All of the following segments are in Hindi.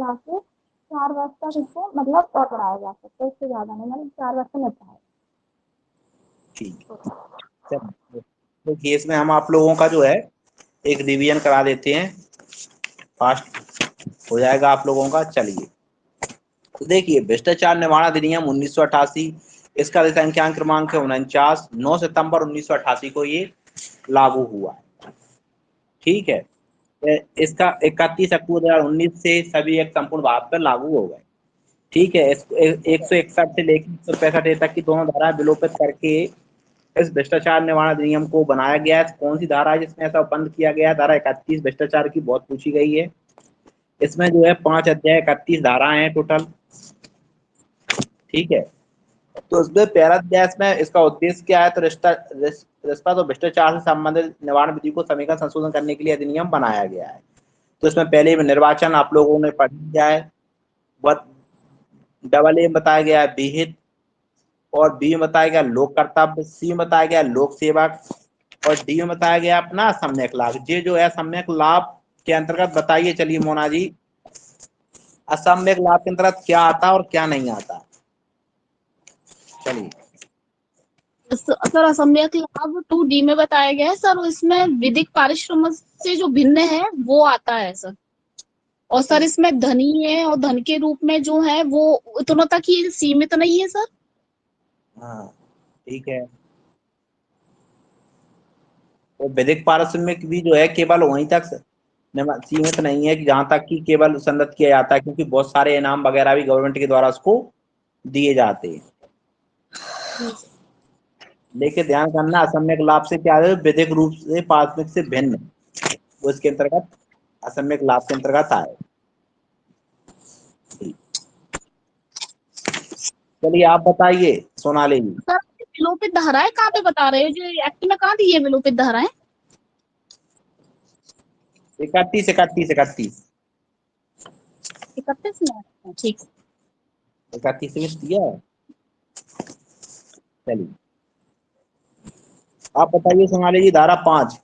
बढ़ा के 4 वर्ष तक इसको मतलब और बढ़ाया जा सकता है, इससे ज्यादा नहीं, मतलब 4 वर्ष में निपटाया। ठीक है, तो केस में हम आप लोगों का जो है एक रिवीजन करा देते हैं, फास्ट हो जाएगा आप लोगों का। चलिए तो देखिए, भ्रष्टाचार निवारण अधिनियम 1988, इसका संख्यान क्रमांक है 49, 9 सितंबर 1988 को ये लागू हुआ है। ठीक है, इसका 31 अक्टूबर 2019 से सभी एक संपूर्ण भारत पर लागू हो गए। ठीक है, 161 से लेकर 165 तक की दोनों धारा विलोपित करके इस भ्रष्टाचार निवारण अधिनियम को बनाया गया है। कौन सी धारा है जिसमें ऐसा बंद किया गया है? धारा 31 भ्रष्टाचार की बहुत पूछी गई है। इसमें जो है 5 अध्याय 31 धाराएं हैं टोटल। ठीक है, तो इसमें पहला अध्याय में इसका उद्देश्य क्या है? तो रिश्वत और भ्रष्टाचार से संबंधित निवारण विधि को समीक्षा संशोधन करने के लिए अधिनियम बनाया गया है। तो इसमें पहले निर्वाचन आप लोगों ने पढ़ लिया है, डबल ए बताया गया है विहित, और बी में बताया गया लोक कर्तव्य, सी में बताया गया लोक सेवक, और डी में बताया गया अपना सम्यक लाभ। ये जो है सम्यक लाभ के अंतर्गत बताइए, चलिए मोना जी, असम्यक लाभ के अंतर्गत क्या आता और क्या नहीं आता? चलिए सर, असम्यक लाभ 2D में बताया गया है सर, इसमें विधिक पारिश्रम से जो भिन्न है वो आता है सर। और सर इसमें धनी है और धन के रूप में जो है वो उतना तक ही सीमित नहीं है सर। हाँ ठीक है, और विधिक पारिश्रमिक भी जो है केवल वहीं तक सीमित नहीं है कि जहां तक कि केवल संदत किया जाता है, क्योंकि बहुत सारे इनाम वगैरह भी गवर्नमेंट के द्वारा उसको दिए जाते हैं। लेकिन ध्यान करना, असम्यक लाभ से क्या है? विधिक रूप से पारिश्रमिक से भिन्न, वो इसके अंतर्गत असम्यक लाभ के अंतर्गत आए। चलिए आप बताइए सोनाली जी। सर विलोपित धाराएं कहाँ पे बता रहे हो? जो एक्ट में कहाँ दी है विलोपित धाराएं? 31 31 31 31 में। ठीक, 31 में दिया है। चलिए आप बताइए सोनाली जी, धारा 5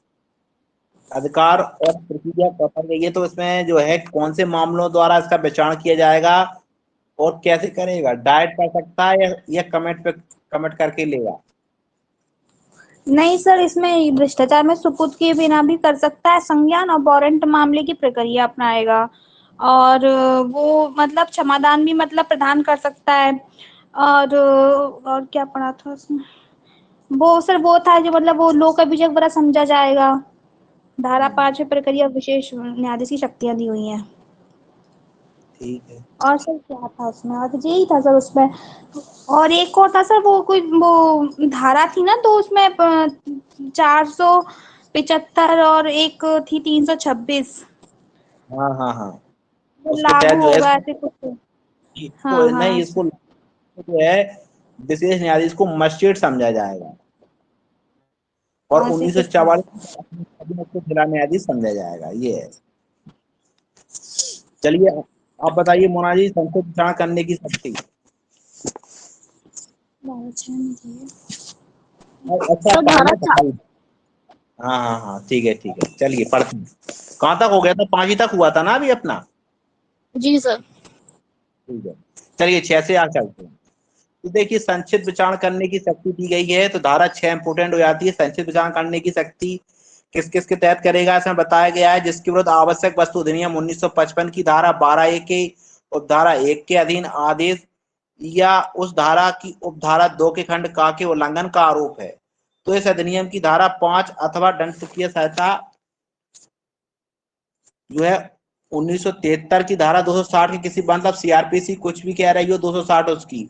अधिकार और प्रक्रिया कर गई है, तो इसमें जो है कौन से मामलों द्वारा इसका विचारण किया जाएगा और कैसे करेगा? डायरेक्ट कर सकता है या कमेंट पे कमेंट करके लेगा? नहीं सर, इसमें भ्रष्टाचार में सुपुर्द किए बिना भी कर सकता है संज्ञान, और वारंट मामले की प्रक्रिया अपनाएगा, और वो मतलब क्षमादान भी मतलब प्रदान कर सकता है। और क्या पढ़ा था उसमें? वो सर वो था जो मतलब वो लोक अभियोग बड़ा समझा जाएगा। धारा 5 में प्रक्रिया विशेष न्यायाधीश की शक्तियां दी हुई हैं। ठीक है, और सर क्या था उसमें? और यही था सर उसमें। और एक और था सर, वो कोई वो धारा थी ना, तो उसमें 475 और एक थी 326 हाँ हाँ हाँ, उसके तहत लागू जो है होगा ऐसे कुछ। इसको हाँ नहीं, हाँ इसको जो है विशेष न्यायाधीश को मजिस्ट्रेट समझा जाएगा, और ऐसे कुछ था। 1944 को जिला न्यायाधीश समझा जाएगा। ये है। चलिए आप बताइए मोना जी, संसद विचारण करने की शक्ति। अच्छा तो पढ़ना धारा था। हाँ हाँ हाँ ठीक है ठीक है, चलिए पढ़ते हैं। कहाँ तक हो गया था? 5 ही तक हुआ था ना अभी अपना? जी सर। ठीक है, चलिए 6 से आगे चलते हैं। तो देखिए, संक्षिप्त विचारण करने की शक्ति दी गई है, तो धारा 6 इंपोर्टेंट हो जाती है। संक्षिप्त विचारण करने की शक्ति किस किस के तहत करेगा, इसमें बताया गया है। जिसके विरुद्ध आवश्यक वस्तु अधिनियम 1955 की धारा 12A के उपधारा 1 के अधीन आदेश या उस धारा की उपधारा 2 के खंड का के उल्लंघन का आरोप है, तो इस अधिनियम की धारा 5 अथवा दंड संहिता जो है 1973 की धारा 260 की किसी मतलब सीआरपीसी कुछ भी कह रही हो 260 उसकी,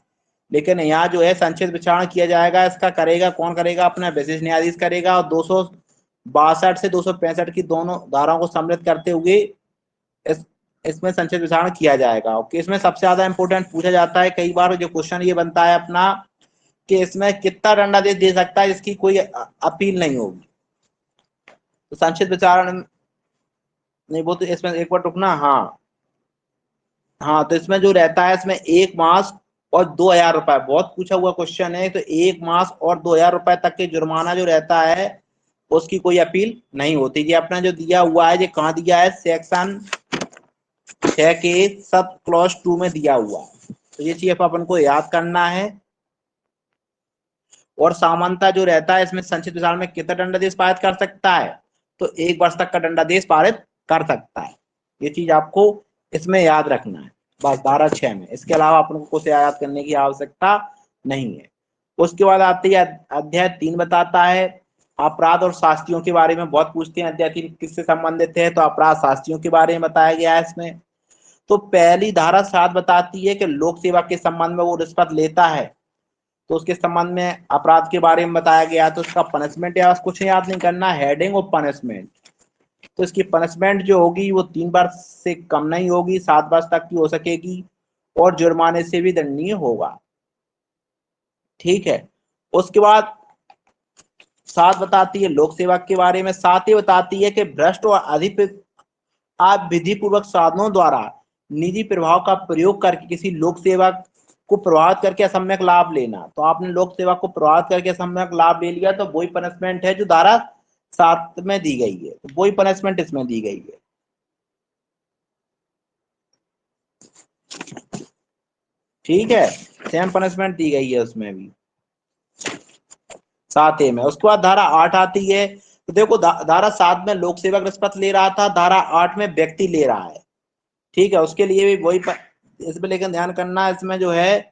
लेकिन यहाँ जो है संक्षिप्त विचारण किया जाएगा। इसका करेगा कौन? करेगा अपना विशेष न्यायाधीश करेगा, और 262 से 265 की दोनों धाराओं को सम्मिलित करते हुए इसमें संक्षिप्त विचारण किया जाएगा। ओके, इसमें सबसे ज्यादा इंपोर्टेंट पूछा जाता है कई बार, जो क्वेश्चन ये बनता है अपना कि इसमें कितना दंडादेश दे सकता है जिसकी कोई अपील नहीं होगी। तो संक्षिप्त विचारण नहीं, वो तो इसमें एक बार रुकना। हाँ हाँ, तो इसमें जो रहता है, इसमें 1 मास और 2000 रुपए, बहुत पूछा हुआ क्वेश्चन है। तो 1 मास और 2000 रुपए तक के जुर्माना जो रहता है उसकी कोई अपील नहीं होती। ये अपना जो दिया हुआ है, ये कहाँ दिया है? सेक्शन 6 के सब क्लॉज 2 में दिया हुआ है। तो ये चीज अपन को याद करना है। और सामान्यता जो रहता है इसमें संचित विचार में कितना दंडादेश पारित कर सकता है, तो 1 वर्ष तक का दंडादेश पारित कर सकता है। ये चीज आपको इसमें याद रखना है बस धारा 6 में। इसके अलावा अपन को कुछ याद करने की आवश्यकता नहीं है। उसके बाद आती है अध्याय 3 बताता है अपराध और शास्तियों के बारे में। बहुत पूछते हैं अध्याय 3 किससे संबंधित है, तो अपराध शास्तियों के बारे में बताया गया है इसमें। तो पहली धारा 7 बताती है कि लोक सेवा के संबंध में वो रिश्वत लेता है तो उसके संबंध में अपराध के बारे में बताया गया। तो उसका पनिशमेंट या कुछ याद नहीं करना, हेडिंग और पनिशमेंट। तो इसकी पनिशमेंट जो होगी वो 3 वर्ष से कम नहीं होगी, 7 वर्ष तक की हो सकेगी और जुर्माने से भी दंडनीय होगा। ठीक है। उसके बाद 7 बताती है लोक सेवा के बारे में। 7 ये बताती है कि भ्रष्ट और विधि पूर्वक साधनों द्वारा निजी प्रभाव का प्रयोग करके किसी लोक सेवा को प्रभावित करके असम्यक लाभ लेना। तो आपने लोक सेवा को प्रभावित करके असम्यक लाभ ले लिया तो वही पनिशमेंट है जो धारा 7 में दी गई है, तो वही पनिशमेंट इसमें दी गई है। ठीक है, सेम पनिशमेंट दी गई है उसमें भी 7A में। उसके बाद धारा 8 आती है। तो देखो धारा 7 में लोक सेवक रिश्वत ले रहा था, धारा 8 में व्यक्ति ले रहा है। ठीक है, उसके लिए भी वही इसमें लेकिन ध्यान करना इसमें जो है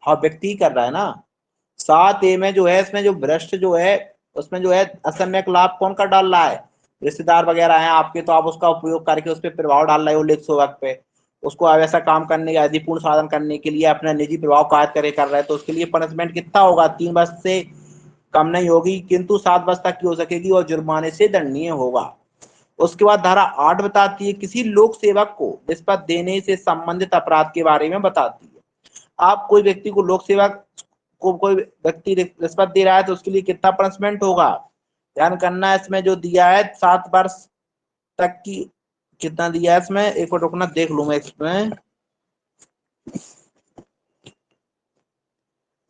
हाँ व्यक्ति कर रहा है ना। 7A में जो है इसमें जो भ्रष्ट जो है उसमें जो है असम्यक लाभ कौन का डाल रहा है, रिश्तेदार वगैरह हैं आपके, तो आप उसका उपयोग करके उस पर प्रभाव डाल रहे हो लिख सेवक पे, उसको अब ऐसा काम करने का अधिपूर्ण साधन करने के लिए अपना निजी प्रभाव कार्य कर रहा है। तो उसके लिए पनिशमेंट कितना होगा, 3 वर्ष से कम नहीं होगी किंतु 7 वर्ष तक की हो सकेगी और जुर्माने से दंडनीय होगा। उसके बाद धारा 8 बताती है किसी लोक सेवक को रिश्वत देने से संबंधित अपराध के बारे में बताती है। आप कोई व्यक्ति को लोक सेवक को कोई व्यक्ति रिश्वत दे रहा है तो उसके लिए कितना पनिशमेंट होगा, ध्यान करना है। इसमें जो दिया है 7 वर्ष तक की, कितना दिया है इसमें, एक बार रुकना देख लूं मैं इसमें,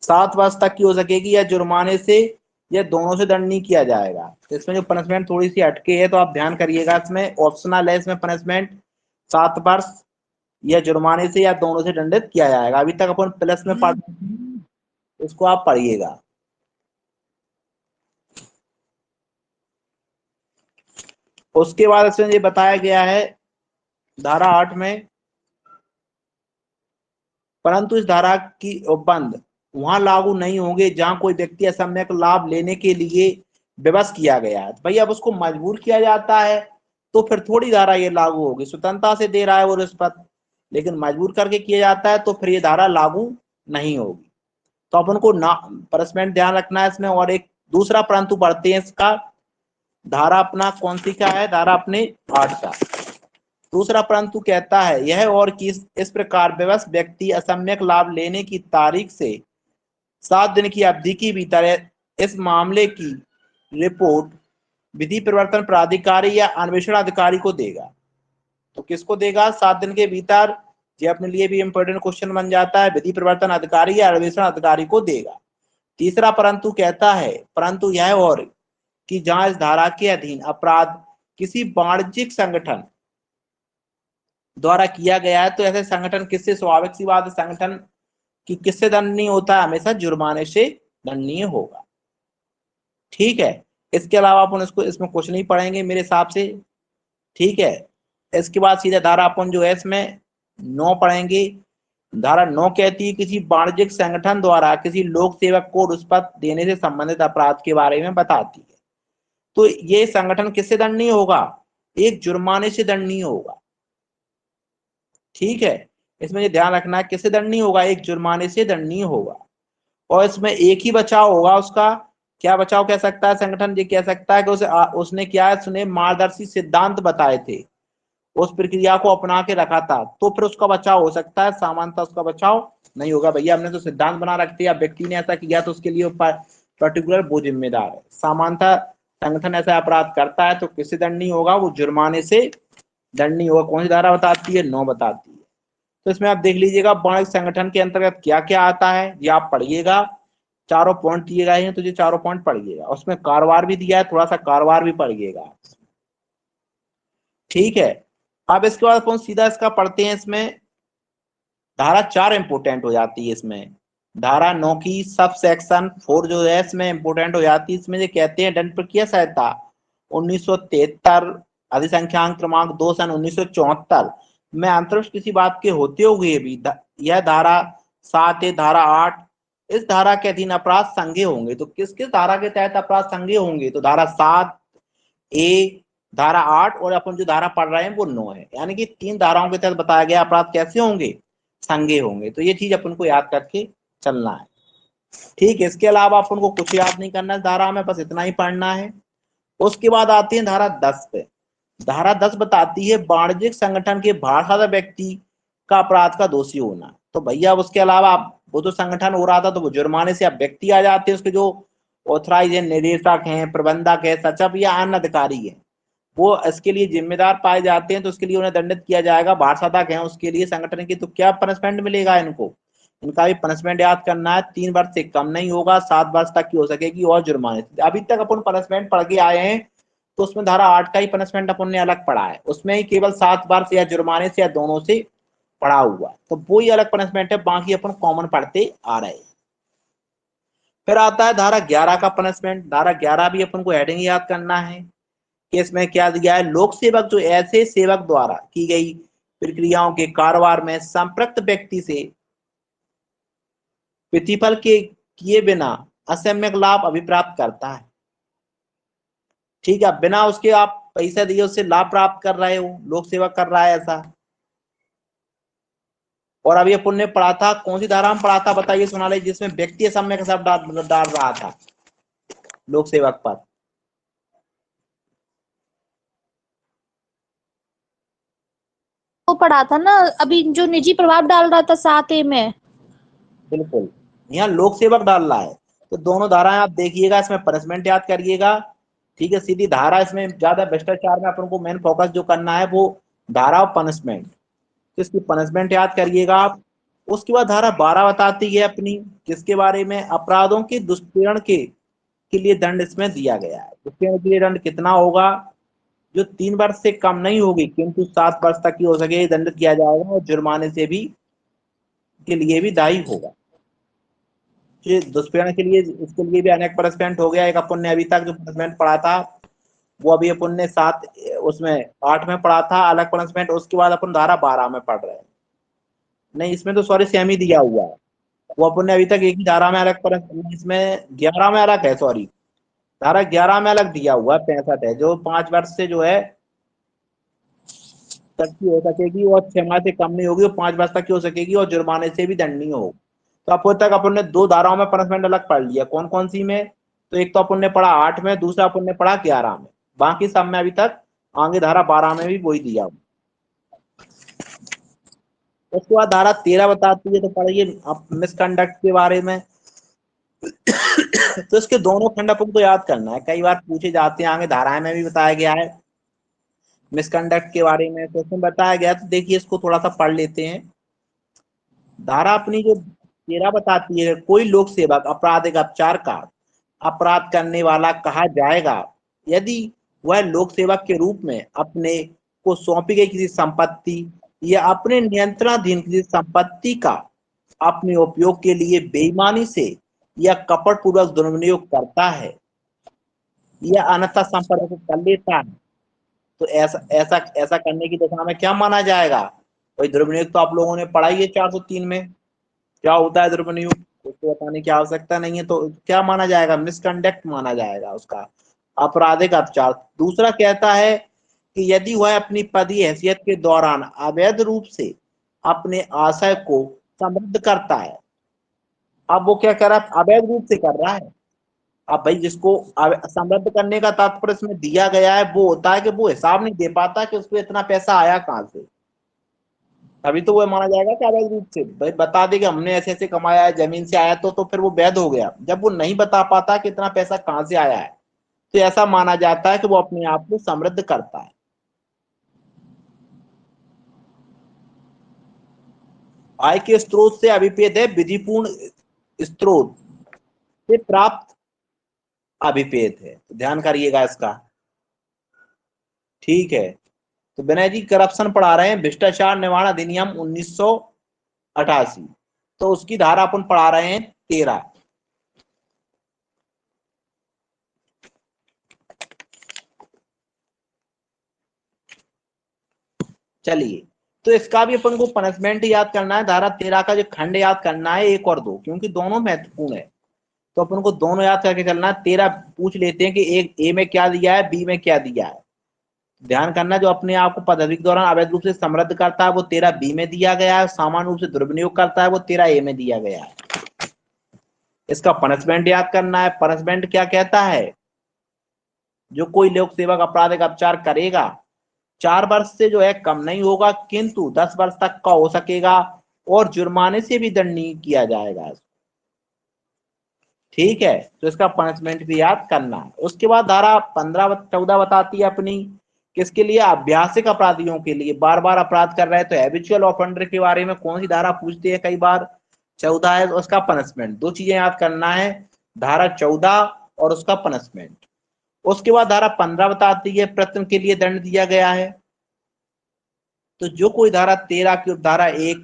7 वर्ष तक की हो सकेगी या जुर्माने से या दोनों से दंड नहीं किया जाएगा। तो इसमें जो पनिशमेंट थोड़ी सी हटके है तो आप ध्यान करिएगा, इसमें ऑप्शनल है इसमें पनिशमेंट 7 वर्ष या जुर्माने से या दोनों से दंडित किया जाएगा। अभी तक अपन प्लस में पढ़, इसको आप पढ़िएगा। उसके बाद इसमें ये बताया गया है धारा 8 में, परंतु इस धारा की उपबंध वहां लागू नहीं होंगे जहां कोई व्यक्ति असम्यक लाभ लेने के लिए विवश किया गया है। भाई अब उसको मजबूर किया जाता है तो फिर थोड़ी धारा ये लागू होगी, स्वतंत्रता से दे रहा है वो रिश्वत, लेकिन मजबूर करके किया जाता है तो फिर ये धारा लागू नहीं होगी। तो अपन को ना पनिशमेंट ध्यान रखना है इसमें। और एक दूसरा परंतु पढ़ते हैं इसका, धारा अपना कौन सी का है, धारा अपने 8 का दूसरा परंतु कहता है यह और कि इस प्रकार विवश व्यक्ति असम्यक लाभ लेने की तारीख से 7 दिन की अवधि के भीतर इस मामले की रिपोर्ट विधि प्रवर्तन प्राधिकारी या अन्वेषण अधिकारी को देगा। तो किसको देगा, 7 दिन के भीतर, ये अपने लिए भी इंपॉर्टेंट क्वेश्चन बन जाता है, विधि प्रवर्तन अधिकारी या अन्वेषण अधिकारी को देगा। तीसरा परंतु कहता है परंतु यह और कि जहां इस धारा के अधीन अपराध किसी वाणिज्यिक संगठन द्वारा किया गया है तो ऐसे संगठन किससे, स्वाभाविक सी बात है संगठन की किससे दंडनीय होता है, हमेशा जुर्माने से दंडनीय होगा। ठीक है, इसके अलावा अपन इसको इसमें कुछ नहीं पढ़ेंगे मेरे हिसाब से। ठीक है, इसके बाद सीधा धारा अपन जो है इसमें 9 पढ़ेंगे। धारा 9 कहती है किसी वाणिज्यिक संगठन द्वारा किसी लोक सेवक को रिश्वत देने से संबंधित अपराध के बारे में बताती है। तो ये संगठन किससे दंडनीय होगा, एक जुर्माने से दंडनीय होगा। ठीक है, इसमें ये ध्यान रखना है किससे दंडनीय होगा, एक जुर्माने से दंडनीय होगा। और इसमें एक ही बचाव होगा उसका, क्या बचाव कह सकता है संगठन, ये कह सकता है कि उसने क्या है, उसने मार्गदर्शी सिद्धांत बताए थे, उस प्रक्रिया को अपना के रखा था, तो फिर उसका बचाव हो सकता है, सामान्यतः उसका बचाव नहीं होगा। भैया हमने तो सिद्धांत बना रखते या व्यक्ति ने ऐसा किया तो उसके लिए पर्टिकुलर वो जिम्मेदार है। सामान्यतः संगठन ऐसा अपराध करता है तो किससे दंडनीय होगा, वो जुर्माने से दंडनीय होगा। कौन सी धारा बताती है, 9 बताती है। तो इसमें आप देख लीजिएगा वाणिज्यिक संगठन के अंतर्गत क्या क्या आता है, ये आप पढ़िएगा। चारों पॉइंट दिए गए हैं, तुझे चारों पॉइंट पढ़िएगा। उसमें कारवार भी दिया है, थोड़ा सा कारवार भी पढ़िएगा। ठीक है, अब इसके बाद अपन सीधा इसका पढ़ते हैं। इसमें धारा 4 इंपोर्टेंट हो जाती है। इसमें धारा 9 की सब सेक्शन 4 जो है इसमें इंपोर्टेंट हो जाती है। इसमें जो कहते हैं दंड प्रक्रिया संहिता 1973 अधिसंख्याक क्रमांक 2 सन 1974 में अंतरिक्ष किसी बात के होते हुए भी यह धारा 7 है, धारा 8 इस धारा के अधीन अपराध संज्ञेय होंगे। तो किस किस धारा के तहत अपराध संज्ञेय होंगे? तो धारा 7 ए, धारा 8 और अपन जो धारा पढ़ रहे हैं वो 9 है। यानी कि 3 धाराओं के तहत बताया गया अपराध कैसे होंगे? संज्ञेय होंगे। तो ये चीज अपन को याद करके चलना है। ठीक है, इसके अलावा अपन को कुछ याद नहीं करना है धारा में, बस इतना ही पढ़ना है। उसके बाद आती है धारा 10 पे। धारा 10 बताती है वाणिज्यिक संगठन के बाहर व्यक्ति का अपराध का दोषी होना। तो भैया उसके अलावा वो तो संगठन हो रहा था तो वो जुर्माने से अब व्यक्ति आ जाते हैं, उसके जो ऑथराइज है, निदेशक हैं, प्रबंधक है, सचिव या अन्य अधिकारी है, वो इसके लिए जिम्मेदार पाए जाते हैं। तो उसके लिए उन्हें दंडित किया जाएगा। बाहर है उसके लिए संगठन की, तो क्या पनिशमेंट मिलेगा इनको? इनका भी पनिशमेंट याद करना है, 3 वर्ष से कम नहीं होगा, 7 वर्ष तक की हो सकेगी और जुर्माने। अभी तक अपन पनिशमेंट पढ़ के आए हैं तो उसमें धारा 8 का ही पनिशमेंट अपन ने अलग पढ़ा है, उसमें ही केवल 7 वर्ष या जुर्माने से या दोनों से पढ़ा हुआ, तो वो ही अलग पनिशमेंट है, बाकी अपन कॉमन पढ़ते आ रहे हैं। फिर आता है धारा 11 का पनिशमेंट। धारा 11 भी अपन को हेडिंग याद करना है कि इसमें क्या दिया है। लोक सेवक जो ऐसे सेवक द्वारा की गई प्रक्रियाओं के कारोबार में संपृक्त व्यक्ति से प्रतिफल के किए बिना असम्यक लाभ अभिप्राप्त करता है। ठीक है, बिना उसके आप पैसा दिए उससे लाभ प्राप्त कर रहे हो, लोक सेवक कर रहा है ऐसा। और अभी अपन ने पढ़ा था, कौन सी धारा में पढ़ा था बताइए सोनाली, जिसमें व्यक्ति असम्यक शब्द डाल रहा था लोक सेवक पर? तो पढ़ा था ना अभी, जो निजी प्रभाव डाल रहा था 7A में। बिल्कुल, यहाँ लोक सेवक डाल रहा है। तो दोनों धाराएं आप देखिएगा, इसमें पनिशमेंट याद करिएगा। ठीक है, सीधी धारा, इसमें ज्यादा भ्रष्टाचार में अपन को मेन फोकस जो करना है वो धारा और पनिशमेंट, तो इसकी पनिशमेंट याद करिएगा आप। उसके बाद धारा 12 बताती है अपनी किसके बारे में, अपराधों के दुष्प्रेरण के लिए दंड इसमें दिया गया है। दुष्प्रेरण के लिए दंड कितना होगा? जो 3 वर्ष से कम नहीं होगी किंतु 7 वर्ष तक की हो सके दंडित किया जाएगा, और जुर्माने से भी के लिए भी दायी होगा। दुष्प्रेरण के लिए, इसके लिए भी अनेक पनिशमेंट हो गया। एक अपन ने अभी तक जो पनिशमेंट पढ़ा था वो अभी अपन ने 7 उसमें 8 में पढ़ा था अलग पनिशमेंट। उसके बाद अपन धारा 12 में पढ़ रहे हैं। नहीं, इसमें तो सॉरी सेम ही दिया हुआ है, वो अपन ने अभी तक एक ही धारा में अलग पनिशमेंट, इसमें 11 में अलग है, सॉरी धारा 11 में अलग दिया हुआ है। 65 है जो 5 वर्ष से जो है तक की हो सकेगी और 6 माह से कम नहीं होगी, और 5 वर्ष तक की हो सकेगी और जुर्माने से भी दंडनीय हो। तो अब तक अपन ने 2 धाराओं में पनिशमेंट अलग पढ़ लिया। कौन कौन सी में? तो एक तो अपन ने पढ़ा 8 में, दूसरा अपन ने पढ़ा 11 में, बाकी सब में अभी तक आगे धारा 12 में भी वही दिया हुआ। उसके बाद धारा 13 बताती है, तो पढ़िए मिसकंडक्ट के बारे में। तो इसके दोनों खंड अपन को याद करना है, कई बार पूछे जाते हैं, आगे धाराएं में भी बताया गया है मिसकंडक्ट के बारे में, तो उसमें बताया गया। तो देखिए इसको थोड़ा सा पढ़ लेते हैं। धारा अपनी जो 13 बताती है, कोई लोक सेवक आपराधिक अपचार का अपराध करने वाला कहा जाएगा यदि वह लोक सेवक के रूप में अपने को सौंपी गई किसी संपत्ति या अपने नियंत्रणाधीन किसी संपत्ति का अपने उपयोग के लिए बेईमानी से या कपट पूर्वक दुर्विनियोग करता है या अन्यथा संपर्क कर लेता है। तो ऐसा ऐसा ऐसा करने की दशा में क्या माना जाएगा? भाई दुर्विनियोग तो आप लोगों ने पढ़ा ही है 403 में, क्या होता है दुर्विनियोग, उसको बताने की आवश्यकता नहीं है। तो क्या माना जाएगा? मिसकंडक्ट माना जाएगा उसका, आपराधिक अपचार। दूसरा कहता है कि यदि वह अपनी पदीय हैसियत के दौरान अवैध रूप से अपने आशय को समृद्ध करता है। अब वो क्या कर रहा है? अवैध रूप से कर रहा है। अब भाई जिसको समृद्ध करने का तात्पर्य इसमें दिया गया है वो होता है कि वो हिसाब नहीं दे पाता कि उसको इतना पैसा आया कहां से, अभी तो वो माना जाएगा कि अवैध रूप से। भाई बता दे कि हमने ऐसे ऐसे कमाया है, जमीन से आया, तो फिर वो वैध हो गया। जब वो नहीं बता पाता कि इतना पैसा कहां से आया है, तो ऐसा माना जाता है कि वो अपने आप को समृद्ध करता है। आय के स्रोत से अभिप्रेत है विधिपूर्ण स्रोत। से प्राप्त अभिपेद है, तो ध्यान करिएगा इसका। ठीक है, तो विनय जी करप्शन पढ़ा रहे हैं, भ्रष्टाचार निवारण अधिनियम 1988, तो उसकी धारा अपन पढ़ा रहे हैं 13। चलिए, तो इसका भी अपन को पनिशमेंट याद करना है, धारा 13 का जो खंड याद करना है 1 और 2, क्योंकि दोनों महत्वपूर्ण है, तो अपन को दोनों याद करके चलना है। 13 पूछ लेते हैं कि एक ए में क्या दिया है, बी में क्या दिया है। ध्यान करना, जो अपने आप को पद्धति के दौरान अवैध रूप से समृद्ध करता है वो 13 बी में दिया गया है, सामान्य रूप से दुर्विनियोग करता है वो 13 ए में दिया गया है। इसका पनिशमेंट याद करना है। पनिशमेंट क्या कहता है, जो कोई लोक सेवक आपराधिक अपचार करेगा 4 वर्ष से जो है कम नहीं होगा, किंतु 10 वर्ष तक का हो सकेगा और जुर्माने से भी दंड नहीं किया जाएगा। ठीक है, तो इसका पनिशमेंट भी याद करना है। उसके बाद धारा 15-14 बताती है अपनी किसके लिए, अभ्यासिक अपराधियों के लिए, बार बार अपराध कर रहे हैं, तो हैबिचुअल ऑफेंडर के बारे में कौन सी धारा पूछती है कई बार, 14 है, उसका पनिशमेंट। 2 चीजें याद करना है, धारा 14 और उसका पनिशमेंट। उसके बाद धारा 15 बताती है प्रथम के लिए दंड दिया गया है, तो जो कोई धारा 13 की उपधारा 1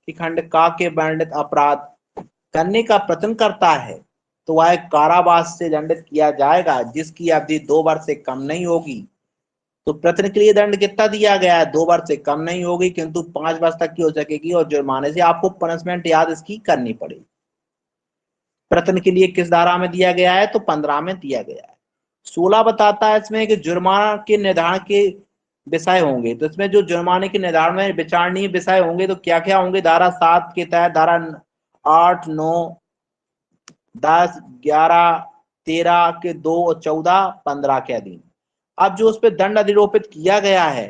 की खंड का के वर्णित अपराध करने का प्रयत्न करता है तो वह कारावास से दंडित किया जाएगा, जिसकी अवधि 2 वर्ष से कम नहीं होगी। तो प्रयत्न के लिए दंड कितना दिया गया है, 2 वर्ष से कम नहीं होगी, किंतु 5 वर्ष तक की हो सकेगी, और जुर्माने से आपको पनिशमेंट याद इसकी करनी पड़ेगी। प्रयत्न के लिए किस धारा में दिया गया है, तो 15 में दिया गया है। 16 बताता है इसमें कि जुर्माना के निर्धारण के विषय होंगे, तो इसमें जो जुर्माने के निर्धारण में विचारणीय विषय होंगे तो क्या क्या होंगे, धारा 7 के तहत धारा 8, 9, 10, 11, 13 के 2 और 14, 15 के अधीन। अब जो उस पर दंड अधिरोपित किया गया है,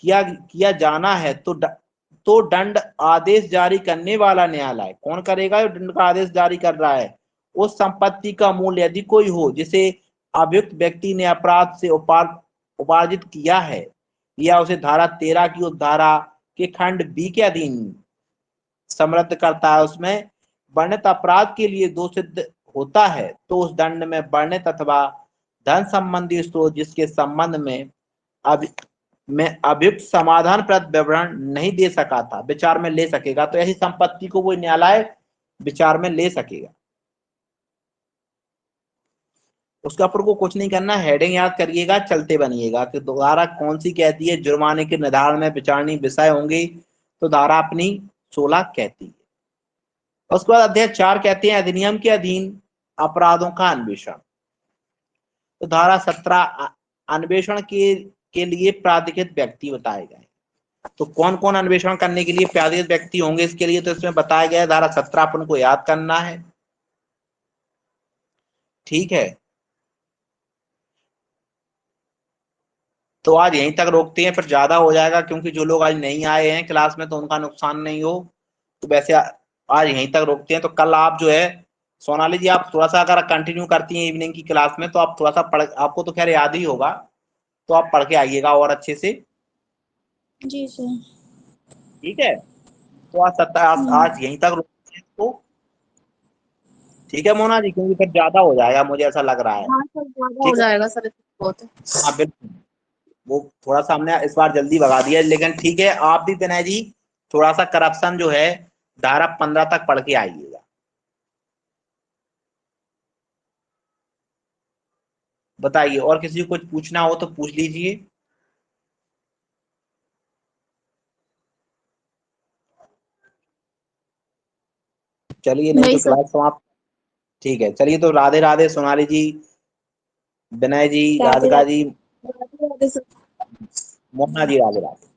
किया जाना है, तो दंड आदेश जारी करने वाला न्यायालय कौन करेगा, जो दंड का आदेश जारी कर रहा है, उस संपत्ति का मूल्य यदि कोई हो जिसे अभियुक्त व्यक्ति ने अपराध से उपार्जित किया है, या उसे धारा 13 की उपधारा के खंड बी के अधीन समृद्ध करता है, उसमें वर्णित अपराध के लिए दोष सिद्ध होता है, तो उस दंड में वर्णित अथवा धन संबंधी स्रोत जिसके संबंध में अभियुक्त समाधानप्रद विवरण नहीं दे सका था विचार में ले सकेगा। तो ऐसी संपत्ति को वो न्यायालय विचार में ले सकेगा। उसका ऊपर को कुछ नहीं करना, हेडिंग याद करिएगा, चलते बनिएगा कि दोबारा कौन सी कहती है, जुर्माने के निर्धारण में विचारणीय विषय होंगे, तो धारा अपनी 16 कहती है। उसके बाद अध्याय 4 कहते हैं अधिनियम के अधीन अपराधों का अन्वेषण, तो धारा 17 अन्वेषण के लिए प्राधिकृत व्यक्ति बताए गए, तो कौन कौन अन्वेषण करने के लिए प्राधिकृत व्यक्ति होंगे इसके लिए, तो इसमें बताया गया है, धारा 17 अपन को याद करना है। ठीक है, तो आज यहीं तक रोकते हैं, फिर ज्यादा हो जाएगा, क्योंकि जो लोग आज नहीं आए हैं क्लास में तो उनका नुकसान नहीं हो, तो वैसे आज यहीं तक रोकते हैं। तो कल आप जो है सोनाली जी, आप थोड़ा सा अगर कंटिन्यू करती हैं इवनिंग की क्लास में, तो आप थोड़ा सा पढ़, आपको तो खैर याद ही होगा, तो आप पढ़ के आइएगा और अच्छे से। जी सर। ठीक है, तो आज यहीं तक रोकते हैं इसको। ठीक है मोना जी, क्योंकि फिर ज्यादा हो जाएगा, मुझे ऐसा लग रहा है। हाँ सर, ज्यादा हो जाएगा सर, बहुत है। हाँ बिल्कुल, वो थोड़ा सा हमने इस बार जल्दी भगा दिया, लेकिन ठीक है, आप भी विनय जी थोड़ा सा करप्शन जो है धारा 15 तक पढ़ के आइएगा। बताइए, और किसी को कुछ पूछना हो तो पूछ लीजिए। चलिए, नहीं तो क्लास समाप्त। ठीक है, चलिए, तो राधे राधे सोनाली जी, विनय जी, राधिका जी, मोना जी, राधे राधे।